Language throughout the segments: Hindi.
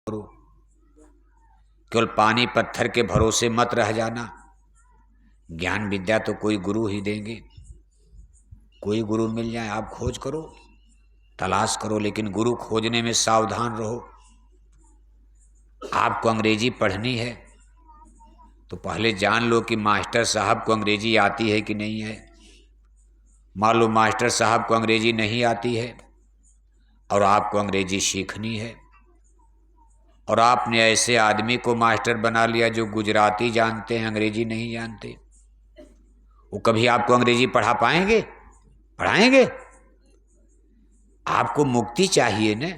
करो। केवल पानी पत्थर के भरोसे मत रह जाना। ज्ञान विद्या तो कोई गुरु ही देंगे। कोई गुरु मिल जाए, आप खोज करो, तलाश करो, लेकिन गुरु खोजने में सावधान रहो। आपको अंग्रेजी पढ़नी है तो पहले जान लो कि मास्टर साहब को अंग्रेजी आती है कि नहीं है। मान लो मास्टर साहब को अंग्रेजी नहीं आती है और आपको अंग्रेजी सीखनी है, और आपने ऐसे आदमी को मास्टर बना लिया जो गुजराती जानते हैं, अंग्रेजी नहीं जानते। वो कभी आपको अंग्रेजी पढ़ा पाएंगे? पढ़ाएंगे? आपको मुक्ति चाहिए न।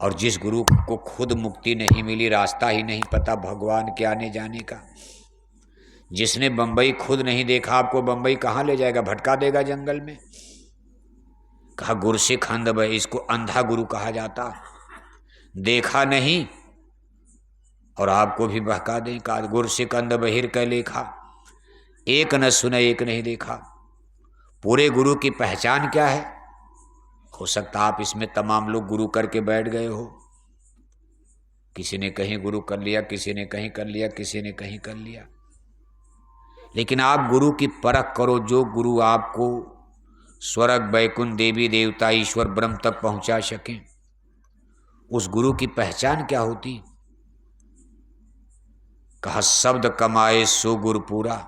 और जिस गुरु को खुद मुक्ति नहीं मिली, रास्ता ही नहीं पता भगवान के आने जाने का, जिसने बंबई खुद नहीं देखा, आपको बंबई कहाँ ले जाएगा? भटका देगा जंगल में। कहा गुरसिख अंध भय, इसको अंधा गुरु कहा जाता। देखा नहीं और आपको भी बहका दें। कहा गुरसिख अंध बहिर कै लेखा, एक न सुने एक नहीं देखा। पूरे गुरु की पहचान क्या है? हो सकता आप इसमें तमाम लोग गुरु करके बैठ गए हो। किसी ने कहीं गुरु कर लिया, किसी ने कहीं कर लिया, किसी ने कहीं कर लिया। लेकिन आप गुरु की परख करो, जो गुरु आपको स्वर्ग वैकुंठ देवी देवता ईश्वर ब्रह्म तक पहुंचा सके। उस गुरु की पहचान क्या होती? कहा शब्द कमाए सो गुरु पूरा,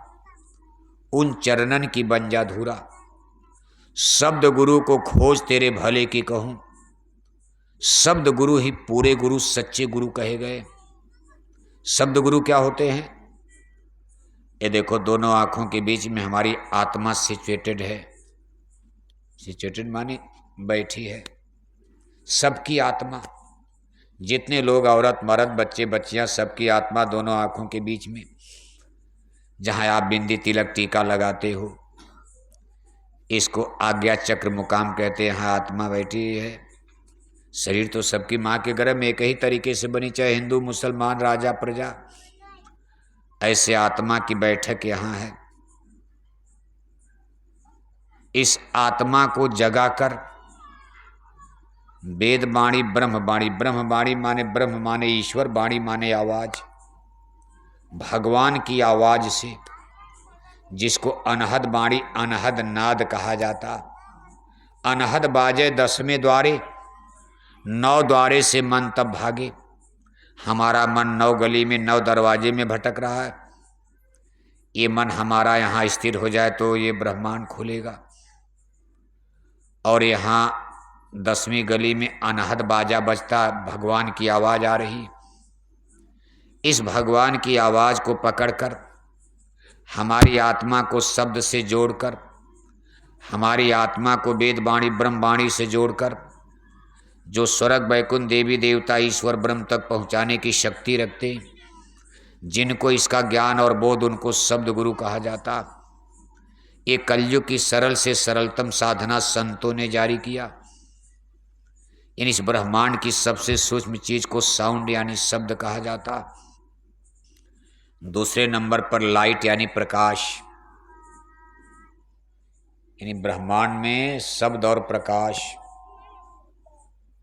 उन चरणन की बंजा धूरा। शब्द गुरु को खोज तेरे भले की कहूं। शब्द गुरु ही पूरे गुरु, सच्चे गुरु कहे गए। शब्द गुरु क्या होते हैं? ये देखो, दोनों आंखों के बीच में हमारी आत्मा सिचुएटेड है। सिचुएटेड माने बैठी है। सबकी आत्मा, जितने लोग, औरत मर्द बच्चे बच्चियां, सबकी आत्मा दोनों आंखों के बीच में, जहां आप बिंदी तिलक टीका लगाते हो, इसको आज्ञा चक्र मुकाम कहते हैं। यहाँ आत्मा बैठी है। शरीर तो सबकी माँ के गर्भ में एक ही तरीके से बनी, चाहे हिंदू मुसलमान राजा प्रजा, ऐसे आत्मा की बैठक यहाँ है। इस आत्मा को जगाकर वेद वाणी ब्रह्मवाणी, ब्रह्मवाणी माने ब्रह्म माने ईश्वर, वाणी माने आवाज, भगवान की आवाज से, जिसको अनहद वाणी अनहद नाद कहा जाता। अनहद बाजे दसवें द्वारे, 9 द्वारे से मन तब भागे। हमारा मन 9 गली में 9 दरवाजे में भटक रहा है। ये मन हमारा यहाँ स्थिर हो जाए तो ये ब्रह्मांड खुलेगा। और यहाँ 10वीं गली में अनहद बाजा बजता, भगवान की आवाज आ रही। इस भगवान की आवाज को पकड़कर, हमारी आत्मा को शब्द से जोड़कर, हमारी आत्मा को वेद वाणी ब्रह्मवाणी से जोड़कर, जो स्वर्ग वैकुंठ देवी देवता ईश्वर ब्रह्म तक पहुंचाने की शक्ति रखते, जिनको इसका ज्ञान और बोध, उनको शब्द गुरु कहा जाता। ये कलयुग की सरल से सरलतम साधना संतों ने जारी किया। इस ब्रह्मांड की सबसे सूक्ष्म चीज को साउंड यानी शब्द कहा जाता। दूसरे नंबर पर लाइट यानी प्रकाश। यानी ब्रह्मांड में शब्द और प्रकाश।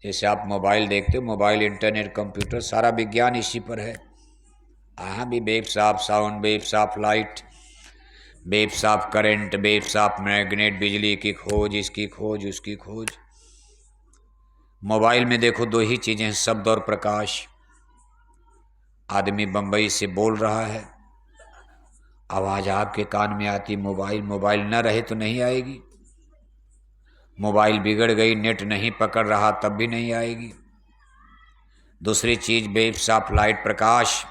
जैसे आप मोबाइल देखते हो, मोबाइल, इंटरनेट, कंप्यूटर, सारा विज्ञान इसी पर है। यहाँ भी waves of sound, waves of light, waves of current, waves of magnet, बिजली की खोज, इसकी खोज, उसकी खोज। मोबाइल में देखो 2 ही चीज़ें हैं, शब्द और प्रकाश। आदमी बम्बई से बोल रहा है, आवाज़ आपके कान में आती। मोबाइल न रहे तो नहीं आएगी। मोबाइल बिगड़ गई, नेट नहीं पकड़ रहा, तब भी नहीं आएगी। दूसरी चीज़ वेव्स ऑफ लाइट, प्रकाश।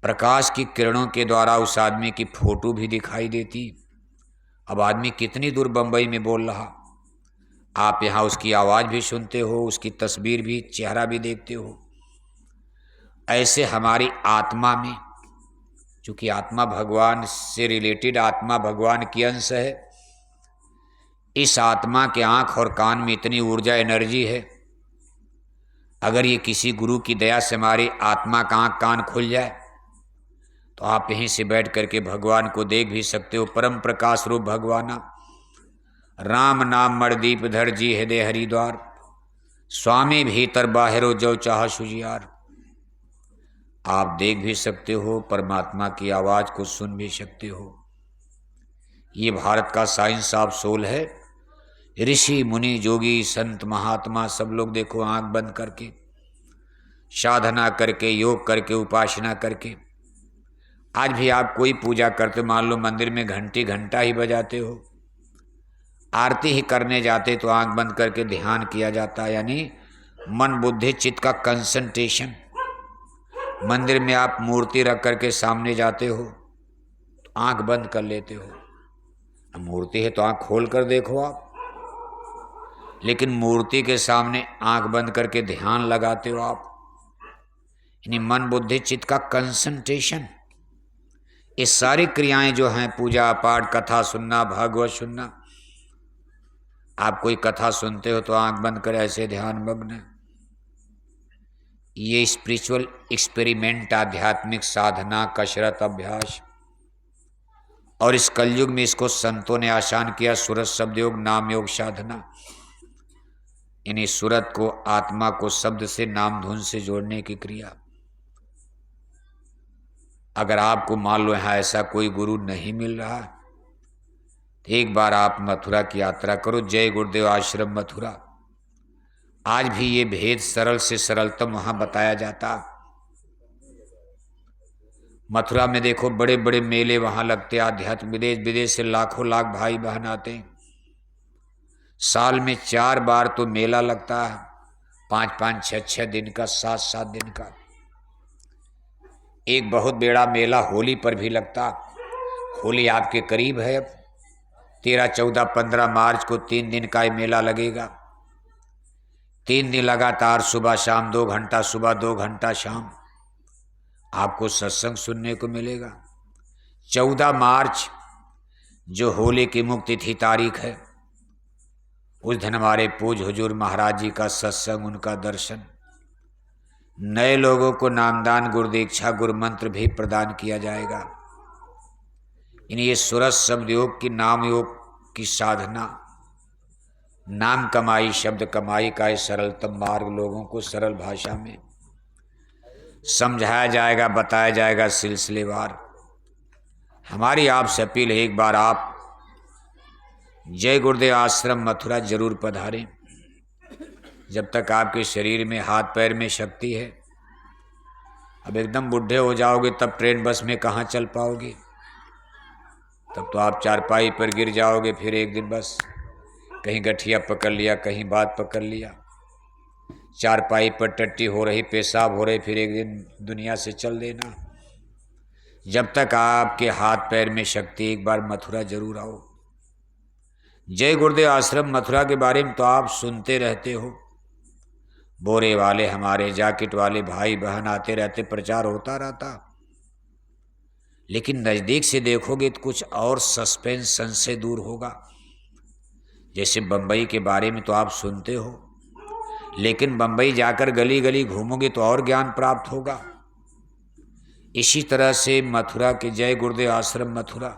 प्रकाश की किरणों के द्वारा उस आदमी की फोटो भी दिखाई देती। अब आदमी कितनी दूर बम्बई में बोल रहा, आप यहाँ उसकी आवाज़ भी सुनते हो, उसकी तस्वीर भी, चेहरा भी देखते हो। ऐसे हमारी आत्मा में, चूँकि आत्मा भगवान से रिलेटेड, आत्मा भगवान की अंश है, इस आत्मा के आँख और कान में इतनी ऊर्जा, एनर्जी है। अगर ये किसी गुरु की दया से हमारी आत्मा का आँख कान खुल जाए तो आप यहीं से बैठ करके भगवान को देख भी सकते हो। परम प्रकाश रूप भगवाना, राम नाम मणदीप धर जी हृदय हरिद्वार, स्वामी भीतर बाहरो जो चाह सुजियार। आप देख भी सकते हो, परमात्मा की आवाज को सुन भी सकते हो। ये भारत का साइंस ऑफ सोल है। ऋषि मुनि जोगी संत महात्मा सब लोग देखो आंख बंद करके, साधना करके, योग करके, उपासना करके। आज भी आप कोई पूजा करते, मान लो मंदिर में घंटी घंटा ही बजाते हो, आरती ही करने जाते तो आंख बंद करके ध्यान किया जाता है, यानी मन बुद्धि चित्त का कंसंट्रेशन। मंदिर में आप मूर्ति रख करके सामने जाते हो तो आंख बंद कर लेते हो। अब मूर्ति है तो आंख खोल कर देखो आप, लेकिन मूर्ति के सामने आंख बंद करके ध्यान लगाते हो आप, यानी मन बुद्धि चित्त का कंसंट्रेशन। ये सारी क्रियाएं जो हैं, पूजा पाठ, कथा सुनना, भागवत सुनना, आप कोई कथा सुनते हो तो आंख बंद कर ऐसे ध्यान मग्न। ये स्पिरिचुअल एक्सपेरिमेंट, आध्यात्मिक साधना, कसरत, अभ्यास। और इस कलयुग में इसको संतों ने आसान किया, सुरत शब्द योग, नाम योग साधना। यानी सुरत को, आत्मा को शब्द से, नाम धुन से जोड़ने की क्रिया। अगर आपको मान लो यहाँ ऐसा कोई गुरु नहीं मिल रहा, तो एक बार आप मथुरा की यात्रा करो। जय गुरुदेव आश्रम मथुरा। आज भी ये भेद सरल से सरलतम वहां बताया जाता। मथुरा में देखो बड़े बड़े मेले वहां लगते, आध्यात्म, विदेश विदेश से लाखों लाख भाई बहन आते हैं। साल में 4 बार तो मेला लगता है, 5-5, 6-6 दिन का, 7-7 दिन का। एक बहुत बड़ा मेला होली पर भी लगता। होली आपके करीब है, 13, 14, 15 मार्च को 3 दिन का ये मेला लगेगा। 3 दिन लगातार सुबह शाम 2 घंटा, सुबह 2 घंटा शाम आपको सत्संग सुनने को मिलेगा। 14 मार्च जो होली की मुक्ति तिथि तारीख है, उस दिन हमारे पूज्य हुजूर महाराज जी का सत्संग, उनका दर्शन। नए लोगों को नामदान, गुरु दीक्षा, गुरु मंत्र भी प्रदान किया जाएगा। ये सुरत शब्द योग की, नाम योग की साधना, नाम कमाई, शब्द कमाई का सरलतम मार्ग लोगों को सरल भाषा में समझाया जाएगा, बताया जाएगा सिलसिलेवार। हमारी आपसे अपील है, एक बार आप जय गुरुदेव आश्रम मथुरा जरूर पधारें। जब तक आपके शरीर में, हाथ पैर में शक्ति है। अब एकदम बुढ़े हो जाओगे तब ट्रेन बस में कहाँ चल पाओगे, तब तो आप चारपाई पर गिर जाओगे। फिर एक दिन बस कहीं गठिया पकड़ लिया, कहीं बात पकड़ लिया, चारपाई पर टट्टी हो रही, पेशाब हो रही, फिर एक दिन दुनिया से चल देना। जब तक आपके हाथ पैर में शक्ति, एक बार मथुरा जरूर आओ। जय गुरुदेव आश्रम मथुरा के बारे में तो आप सुनते रहते हो, बोरे वाले, हमारे जैकेट वाले भाई बहन आते रहते, प्रचार होता रहता। लेकिन नज़दीक से देखोगे तो कुछ और सस्पेंस, संशय दूर होगा। जैसे बम्बई के बारे में तो आप सुनते हो, लेकिन बम्बई जाकर गली गली घूमोगे तो और ज्ञान प्राप्त होगा। इसी तरह से मथुरा के जय गुरुदेव आश्रम मथुरा,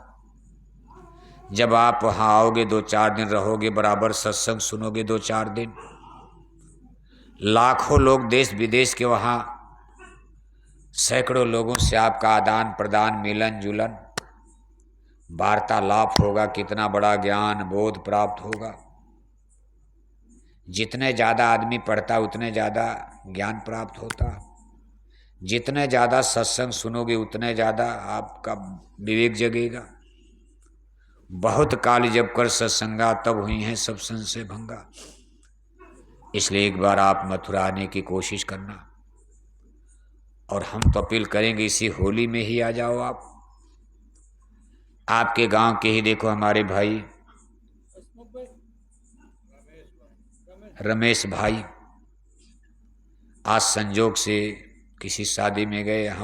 जब आप वहाँ आओगे, 2-4 दिन रहोगे, बराबर सत्संग सुनोगे 2-4 दिन, लाखों लोग देश विदेश के, वहाँ सैकड़ों लोगों से आपका आदान प्रदान, मिलन जुलन, वार्तालाप होगा। कितना बड़ा ज्ञान बोध प्राप्त होगा। जितने ज़्यादा आदमी पढ़ता उतने ज़्यादा ज्ञान प्राप्त होता। जितने ज़्यादा सत्संग सुनोगे उतने ज़्यादा आपका विवेक जगेगा। बहुत काल जब कर सत्संगा, तब हुई हैं सब संशय भंगा। इसलिए एक बार आप मथुरा आने की कोशिश करना। और हम तो अपील करेंगे इसी होली में ही आ जाओ आप। आपके गांव के ही देखो हमारे भाई रमेश भाई, आज संजोग से किसी शादी में गए, यहाँ